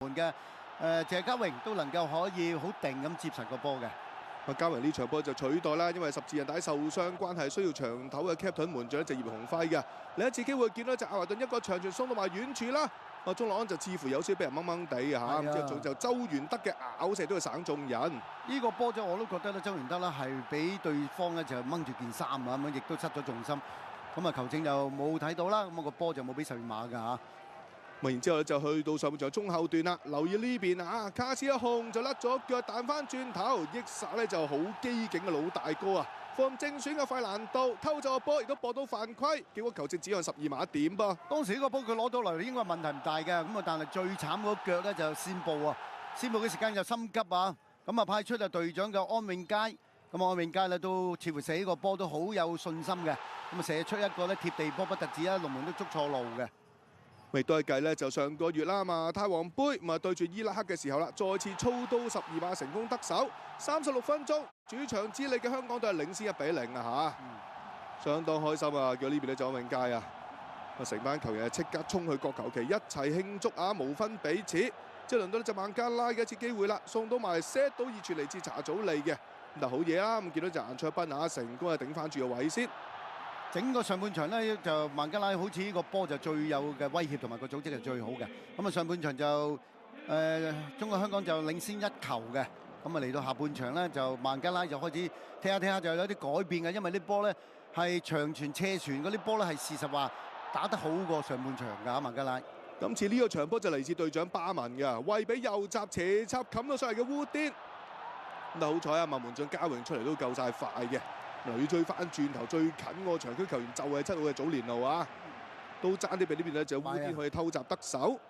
門嘅謝家榮都能夠可以好定咁接實個波嘅。家榮呢場波就取代啦，因為十字韌帶受傷關係，需要長頭嘅 captain 門將就葉鴻輝嘅。另一次機會見到就阿華頓一個長傳送到埋遠處啦，中落安就似乎有少俾人掹掹地嘅嚇，咁之後就周元德嘅咬射都要省眾人。呢個波就我都覺得咧，周元德咧係俾對方咧就掹住件衫啊，咁樣亦都失咗重心。咁啊球證就冇睇到啦，咁個波就冇俾十二碼㗎嚇。然之後咧就去到上半場中後段啦，留意呢邊啊，卡斯一控就甩咗腳彈翻轉頭，益薩咧就好機警嘅老大哥啊，放正選嘅費蘭道偷走個波，亦都搏到犯規，結果球證指向12碼點噃。當時呢個波佢攞到嚟應該問題唔大嘅，咁啊但係最慘嗰腳咧就先報啊，先報嘅時間就心急啊，咁啊派出啊隊長嘅安永佳，咁安永佳咧都似乎射呢個波都好有信心嘅，咁啊射出一個咧貼地波不特止啊，龍門都捉錯路嘅。未都係計咧，就上個月啦嘛，泰皇杯咁啊對住伊拉克嘅時候啦，再次操刀12碼成功得手，36分鐘主場之利嘅香港隊係領先1-0啊嚇，相當開心啊！叫呢邊咧就安永佳啊，成班球員即刻衝去角球旗一齊慶祝啊，無分彼此。即係輪到呢隻孟加拉嘅一次機會啦，送到埋 set 到二傳嚟自查祖利嘅，咁好嘢啦！咁見到就顏卓斌啊，成功係頂翻住個位先。整個上半場咧就孟加拉好似呢個波就最有嘅威脅同埋個組織係最好嘅。咁啊上半場就中國香港就領先1球嘅。咁啊嚟到下半場咧就孟加拉就開始踢下踢下就有啲改變嘅，因為啲波咧係長傳斜傳嗰啲波咧係事實話打得好過上半場㗎孟加拉。今次呢個場波就嚟自隊長巴文㗎，為俾右閘斜插冚到上嚟嘅烏甸。咁好彩啊，孟門將家榮出嚟都夠晒快嘅。嗱，要追翻轉頭最近個場區球員就係7號嘅祖連路啊，都爭啲俾呢邊咧就烏甸可以偷襲得手。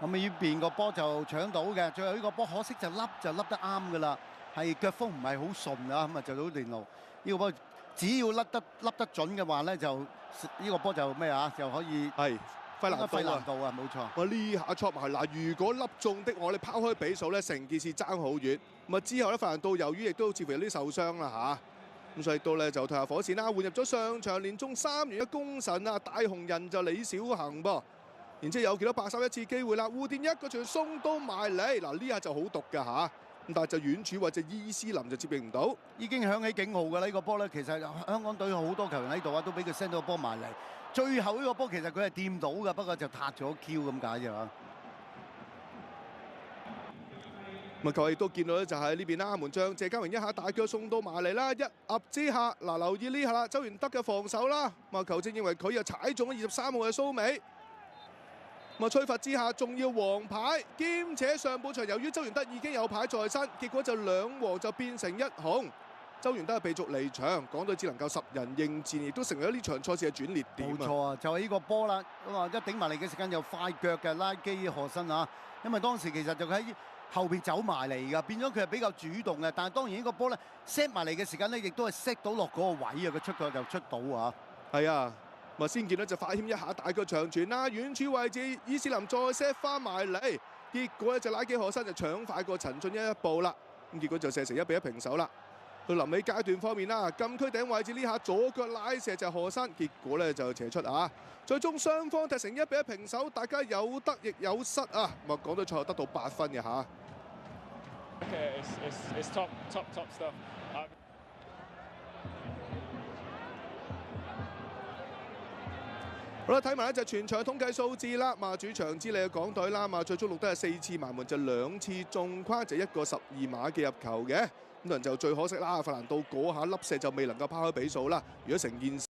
咁呢邊個波就搶到嘅，最後呢個波可惜就笠得啱㗎啦，係腳風唔係好順啊，咁啊就祖連路呢個波只要笠得準嘅話咧，就呢個波就咩啊，就可以係費蘭道啊，冇錯。我呢下戳埋嗱，如果粒中的我哋拋開比數咧，成件事爭好遠。咁啊之後咧，費蘭道由於亦都似乎有啲受傷啦嚇，咁所以到咧就退下火線啦，換入咗上場連中3元嘅功臣啊，大紅人就李小恆噃。然之後有幾多白手一次機會啦，烏甸一個傳送到埋嚟，嗱呢下就好毒㗎嚇，咁但係就遠處或者伊斯林就接應唔到，已經響起警號㗎啦！呢個波咧，其實香港隊好多球員喺度啊，都俾佢 send 到個波埋嚟。最後呢個波其實佢係掂到㗎，不過就撻咗 Q 咁解啫嘛。咁啊，球亦都見到咧，就喺呢邊啦，門將謝家榮一下大腳送到埋嚟啦，一壓之下，嗱留意呢下啦，周元德嘅防守啦，咁啊球證認為佢又踩中咗23號嘅蘇美，咁啊吹罰之下仲要黃牌，兼且上半場由於周元德已經有牌在身，結果就2黃就變成1紅。周元德係被逐離場，港隊只能夠10人應戰，亦都成為咗呢場賽事嘅轉捩點。冇錯啊，就係呢個波啦。咁啊，一頂埋嚟嘅時間又快腳嘅拉基何新啊，因為當時其實就喺後邊走埋嚟㗎，變咗佢係比較主動嘅。但係當然呢個波咧 set 埋嚟嘅時間咧，亦都係 set 到落嗰個位啊，佢出腳就出到啊。係啊，咁啊先見到就快謙一下大腳長傳啦，遠處位置伊斯林再 set 翻埋嚟，結果咧就拉基何新就搶快過陳俊一步啦，咁結果就射成1-1平手啦。到臨尾階段方面啦，禁區頂位置呢下左腳拉射就何新，結果咧就斜出啊！最終雙方踢成1-1平手，大家有得亦有失啊！咁啊，港隊賽後得到8分嘅嚇。It's top stuff. 好啦，睇埋咧就全場統計數字啦。嘛主場之利嘅港隊啦，嘛最終錄得係4次埋門，就2次中框，就1個12碼嘅入球嘅。咁就最可惜啦，費蘭道嗰下粒射就未能夠拋開比數啦。如果成件